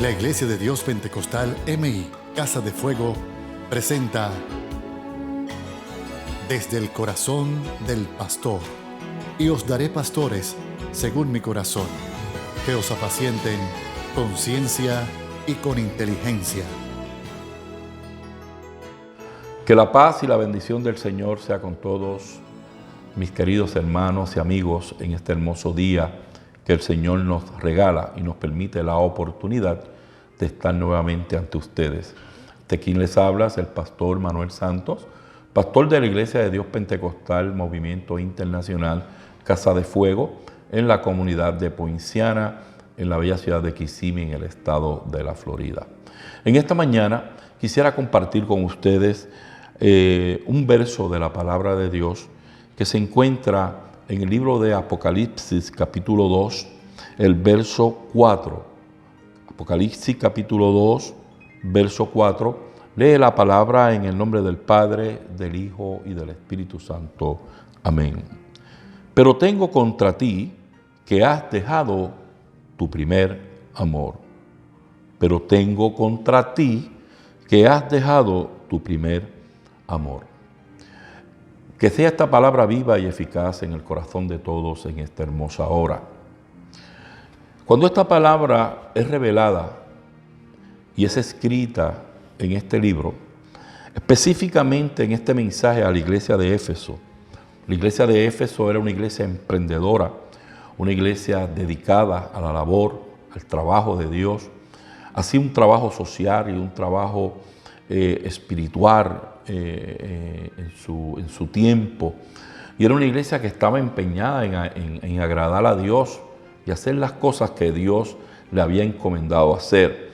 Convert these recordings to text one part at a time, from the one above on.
La Iglesia de Dios Pentecostal MI, Casa de Fuego, presenta Desde el corazón del pastor. Y os daré pastores según mi corazón, que os apacienten con ciencia y con inteligencia. Que la paz y la bendición del Señor sea con todos mis queridos hermanos y amigos en este hermoso día que el Señor nos regala y nos permite la oportunidad de estar nuevamente ante ustedes. De quien les habla es el pastor Manuel Santos, pastor de la Iglesia de Dios Pentecostal Movimiento Internacional Casa de Fuego en la comunidad de Poinciana, en la bella ciudad de Kissimmee, en el estado de la Florida. En esta mañana quisiera compartir con ustedes un verso de la palabra de Dios que se encuentra en el libro de Apocalipsis capítulo 2, el verso 4. Apocalipsis capítulo 2, verso 4. Lee la palabra en el nombre del Padre, del Hijo y del Espíritu Santo. Amén. Pero tengo contra ti que has dejado tu primer amor. Pero tengo contra ti que has dejado tu primer amor. Que sea esta palabra viva y eficaz en el corazón de todos en esta hermosa hora. Cuando esta palabra es revelada y es escrita en este libro, específicamente en este mensaje a la iglesia de Éfeso. La iglesia de Éfeso era una iglesia emprendedora, una iglesia dedicada a la labor, al trabajo de Dios, así un trabajo social y un trabajo espiritual en su tiempo. Y era una iglesia que estaba empeñada en agradar a Dios y hacer las cosas que Dios le había encomendado hacer.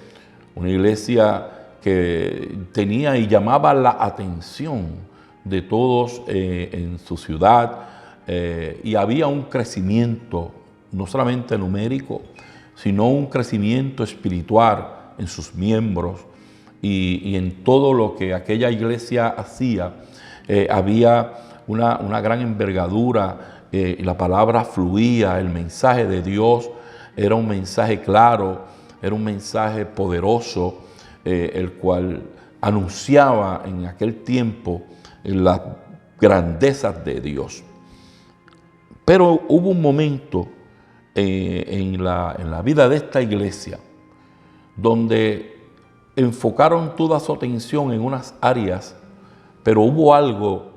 Una iglesia que tenía y llamaba la atención de todos en su ciudad, y había un crecimiento no solamente numérico, sino un crecimiento espiritual en sus miembros y en todo lo que aquella iglesia hacía. Había una gran envergadura, y la palabra fluía, el mensaje de Dios era un mensaje claro, era un mensaje poderoso, el cual anunciaba en aquel tiempo las grandezas de Dios. Pero hubo un momento en la vida de esta iglesia donde enfocaron toda su atención en unas áreas, pero hubo algo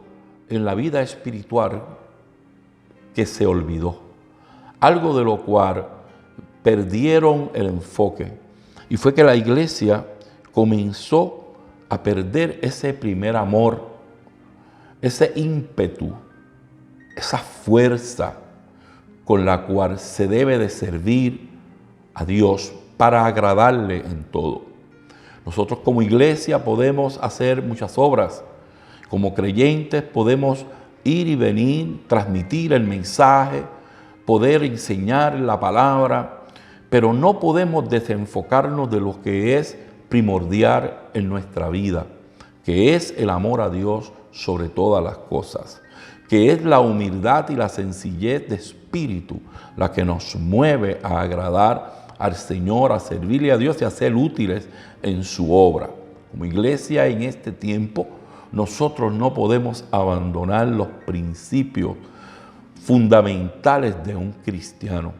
en la vida espiritual que se olvidó, algo de lo cual perdieron el enfoque, y fue que la iglesia comenzó a perder ese primer amor, ese ímpetu, esa fuerza con la cual se debe de servir a Dios para agradarle en todo. Nosotros como iglesia podemos hacer muchas obras. Como creyentes podemos ir y venir, transmitir el mensaje, poder enseñar la palabra, pero no podemos desenfocarnos de lo que es primordial en nuestra vida, que es el amor a Dios sobre todas las cosas, que es la humildad y la sencillez de espíritu la que nos mueve a agradar al Señor, a servirle a Dios y a ser útiles en su obra. Como iglesia en este tiempo, nosotros no podemos abandonar los principios fundamentales de un cristiano.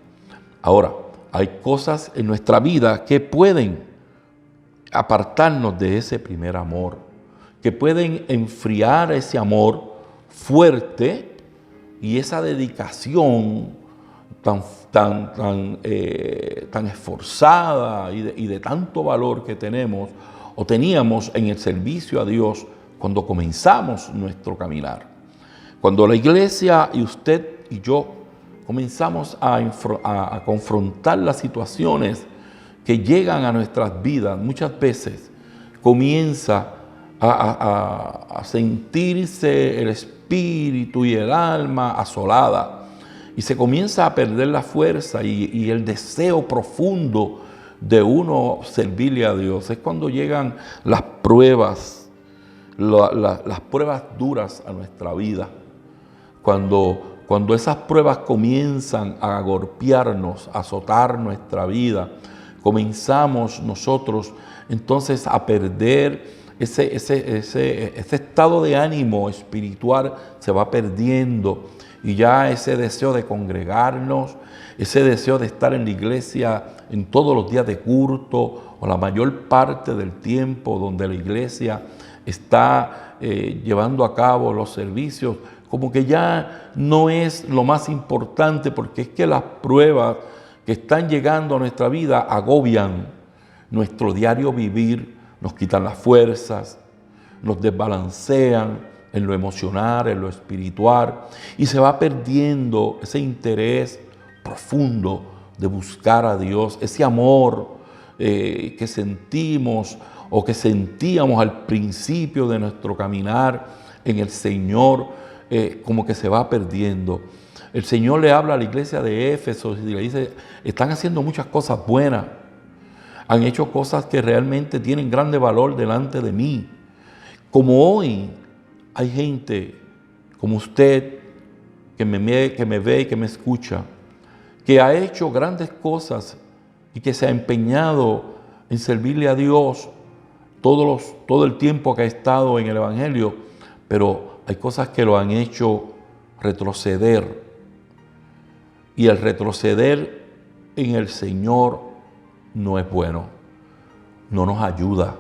Ahora, hay cosas en nuestra vida que pueden apartarnos de ese primer amor, que pueden enfriar ese amor fuerte y esa dedicación tan esforzada y de tanto valor que tenemos o teníamos en el servicio a Dios cuando comenzamos nuestro caminar. Cuando la iglesia y usted y yo comenzamos a confrontar las situaciones que llegan a nuestras vidas, muchas veces comienza a sentirse el espíritu y el alma asolada, y se comienza a perder la fuerza y el deseo profundo de uno servirle a Dios. Es cuando llegan las pruebas, las pruebas duras a nuestra vida. Cuando esas pruebas comienzan a golpearnos, a azotar nuestra vida, comenzamos nosotros entonces a perder ese estado de ánimo espiritual, se va perdiendo, y ya ese deseo de congregarnos, ese deseo de estar en la iglesia en todos los días de culto o la mayor parte del tiempo donde la iglesia está llevando a cabo los servicios, como que ya no es lo más importante, porque es que las pruebas que están llegando a nuestra vida agobian nuestro diario vivir, nos quitan las fuerzas, nos desbalancean en lo emocional, en lo espiritual, y se va perdiendo ese interés profundo de buscar a Dios, ese amor que sentimos o que sentíamos al principio de nuestro caminar en el Señor, como que se va perdiendo. El Señor le habla a la iglesia de Éfeso y le dice, están haciendo muchas cosas buenas, han hecho cosas que realmente tienen grande valor delante de mí. Como hoy hay gente como usted que me ve y que me escucha, que ha hecho grandes cosas y que se ha empeñado en servirle a Dios todo el tiempo que ha estado en el Evangelio, pero hay cosas que lo han hecho retroceder. Y el retroceder en el Señor no es bueno, no nos ayuda.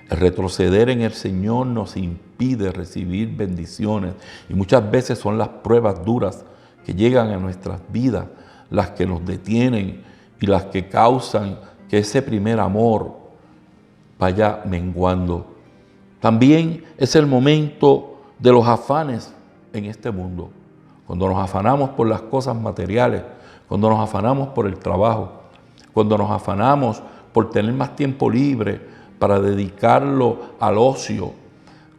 El retroceder en el Señor nos impide recibir bendiciones, y muchas veces son las pruebas duras que llegan a nuestras vidas las que nos detienen y las que causan que ese primer amor vaya menguando. También es el momento de los afanes en este mundo. Cuando nos afanamos por las cosas materiales, cuando nos afanamos por el trabajo, cuando nos afanamos por tener más tiempo libre para dedicarlo al ocio,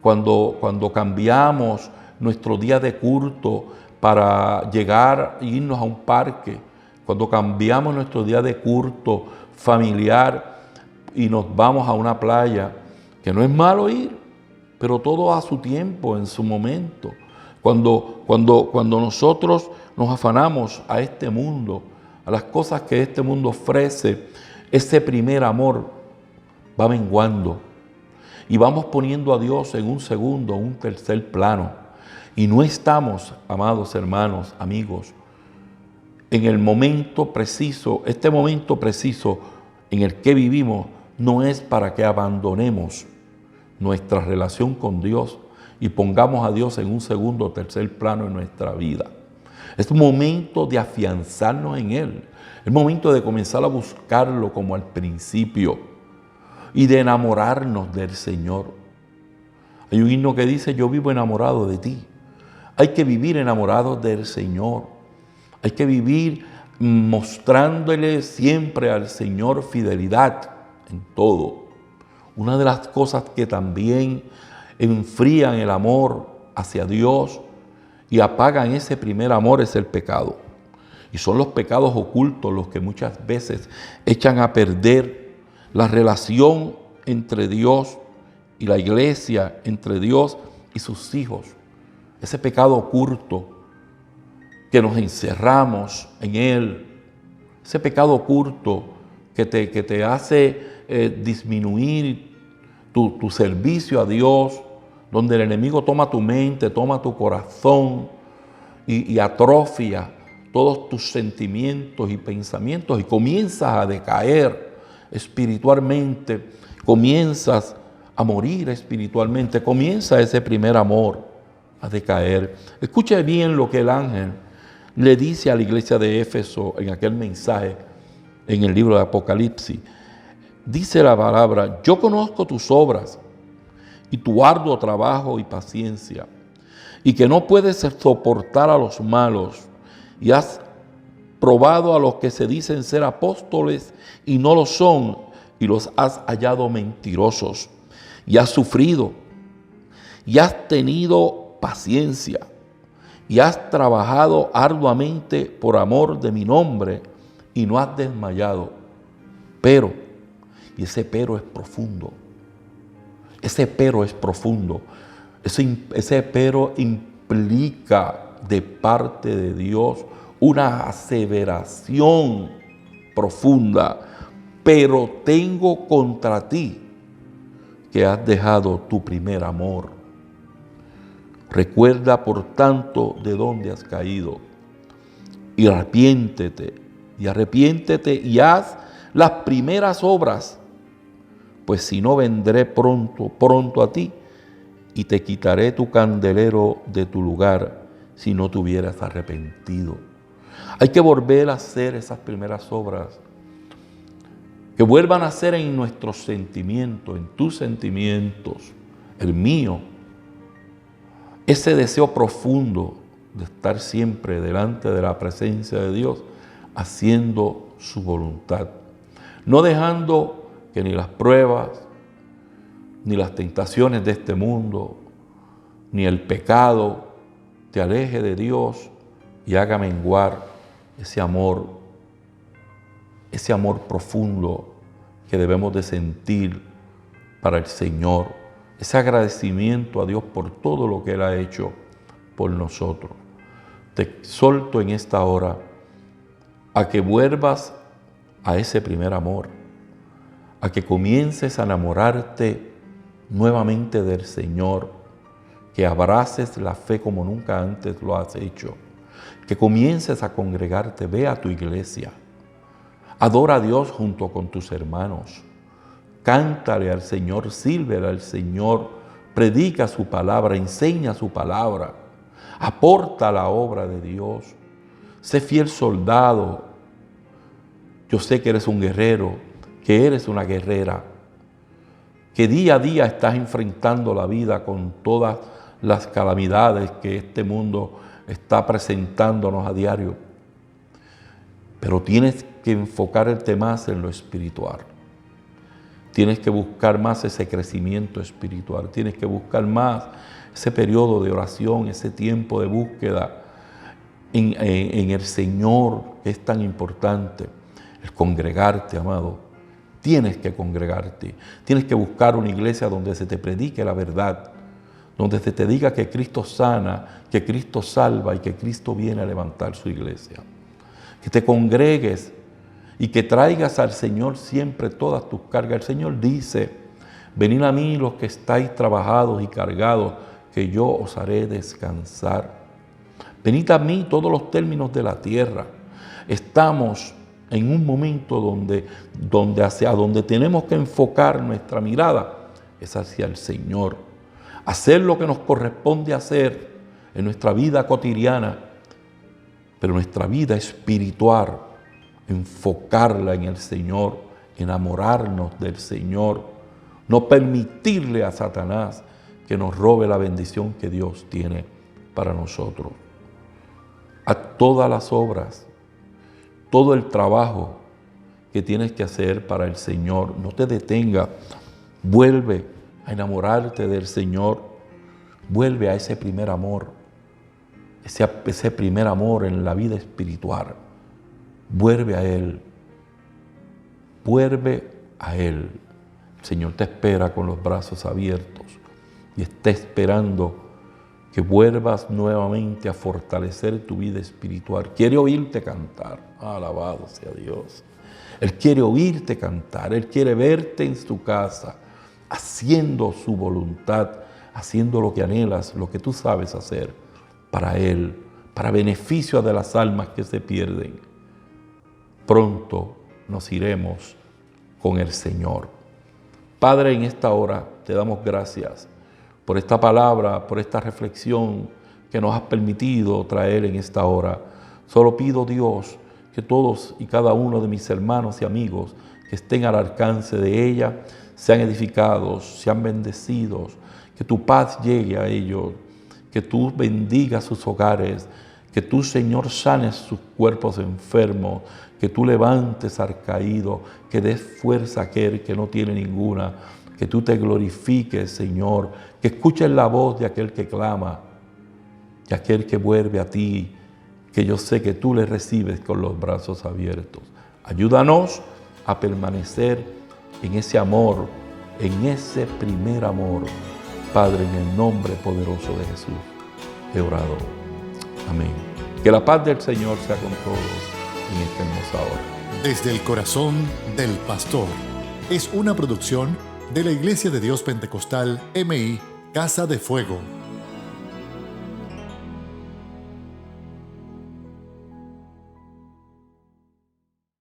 cuando cambiamos nuestro día de culto para llegar e irnos a un parque, cuando cambiamos nuestro día de culto familiar y nos vamos a una playa, que no es malo ir, pero todo a su tiempo, en su momento. Cuando nosotros nos afanamos a este mundo, a las cosas que este mundo ofrece, ese primer amor va menguando y vamos poniendo a Dios en un segundo, un tercer plano. Y no estamos, amados hermanos, amigos, en el momento preciso, este momento preciso en el que vivimos, no es para que abandonemos nuestra relación con Dios y pongamos a Dios en un segundo o tercer plano en nuestra vida. Es un momento de afianzarnos en Él. Es momento de comenzar a buscarlo como al principio y de enamorarnos del Señor. Hay un himno que dice, yo vivo enamorado de ti. Hay que vivir enamorados del Señor. Hay que vivir mostrándole siempre al Señor fidelidad en todo. Una de las cosas que también enfrían el amor hacia Dios y apagan ese primer amor es el pecado. Y son los pecados ocultos los que muchas veces echan a perder la relación entre Dios y la iglesia, entre Dios y sus hijos. Ese pecado oculto que nos encerramos en él, ese pecado oculto que te hace disminuir tu servicio a Dios, donde el enemigo toma tu mente, toma tu corazón y atrofia todos tus sentimientos y pensamientos y comienzas a decaer espiritualmente, comienzas a morir espiritualmente, comienza ese primer amor a decaer. Escuche bien lo que el ángel le dice a la iglesia de Éfeso en aquel mensaje en el libro de Apocalipsis. Dice la palabra, yo conozco tus obras y tu arduo trabajo y paciencia, y que no puedes soportar a los malos, y has probado a los que se dicen ser apóstoles y no lo son, y los has hallado mentirosos, y has sufrido, y has tenido paciencia, y has trabajado arduamente por amor de mi nombre, y no has desmayado. Pero, y ese pero es profundo, ese pero es profundo, ese pero implica de parte de Dios una aseveración profunda, pero tengo contra ti que has dejado tu primer amor. Recuerda, por tanto, de dónde has caído, y arrepiéntete y haz las primeras obras, pues si no, vendré pronto a ti y te quitaré tu candelero de tu lugar si no te hubieras arrepentido. Hay que volver a hacer esas primeras obras, que vuelvan a ser en nuestros sentimientos, en tus sentimientos, el mío, ese deseo profundo de estar siempre delante de la presencia de Dios, haciendo su voluntad, no dejando que ni las pruebas, ni las tentaciones de este mundo, ni el pecado te aleje de Dios y haga menguar ese amor profundo que debemos de sentir para el Señor, ese agradecimiento a Dios por todo lo que Él ha hecho por nosotros. Te exhorto en esta hora a que vuelvas a ese primer amor, a que comiences a enamorarte nuevamente del Señor, que abraces la fe como nunca antes lo has hecho, que comiences a congregarte, ve a tu iglesia, adora a Dios junto con tus hermanos, cántale al Señor, sírvele al Señor, predica su palabra, enseña su palabra, aporta la obra de Dios, sé fiel soldado. Yo sé que eres un guerrero, que eres una guerrera, que día a día estás enfrentando la vida con todas las calamidades que este mundo está presentándonos a diario. Pero tienes que enfocarte más en lo espiritual. Tienes que buscar más ese crecimiento espiritual. Tienes que buscar más ese periodo de oración, ese tiempo de búsqueda en el Señor, que es tan importante. El congregarte, amado. Tienes que congregarte. Tienes que buscar una iglesia donde se te predique la verdad, donde se te diga que Cristo sana, que Cristo salva y que Cristo viene a levantar su iglesia. Que te congregues y que traigas al Señor siempre todas tus cargas. El Señor dice: venid a mí los que estáis trabajados y cargados, que yo os haré descansar. Venid a mí todos los términos de la tierra. Estamos en un momento donde tenemos que enfocar nuestra mirada es hacia el Señor. Hacer lo que nos corresponde hacer en nuestra vida cotidiana, pero nuestra vida espiritual, enfocarla en el Señor, enamorarnos del Señor, no permitirle a Satanás que nos robe la bendición que Dios tiene para nosotros. A todas las obras, todo el trabajo que tienes que hacer para el Señor, no te detenga. Vuelve a enamorarte del Señor. Vuelve a ese primer amor, ese primer amor en la vida espiritual. Vuelve a Él. Vuelve a Él. El Señor te espera con los brazos abiertos y está esperando que vuelvas nuevamente a fortalecer tu vida espiritual. Quiere oírte cantar. Alabado sea Dios. Él quiere oírte cantar. Él quiere verte en su casa, haciendo su voluntad, haciendo lo que anhelas, lo que tú sabes hacer para Él, para beneficio de las almas que se pierden. Pronto nos iremos con el Señor. Padre, en esta hora te damos gracias por esta palabra, por esta reflexión que nos has permitido traer en esta hora. Solo pido, Dios, que todos y cada uno de mis hermanos y amigos que estén al alcance de ella sean edificados, sean bendecidos, que tu paz llegue a ellos, que tú bendigas sus hogares, que tú, Señor, sanes sus cuerpos enfermos, que tú levantes al caído, que des fuerza a aquel que no tiene ninguna, que tú te glorifiques, Señor, que escuches la voz de aquel que clama, de aquel que vuelve a ti, que yo sé que tú le recibes con los brazos abiertos. Ayúdanos a permanecer en ese amor, en ese primer amor. Padre, en el nombre poderoso de Jesús, he orado. Amén. Que la paz del Señor sea con todos en esta hermosa hora. Desde el corazón del pastor es una producción de la Iglesia de Dios Pentecostal MI Casa de Fuego.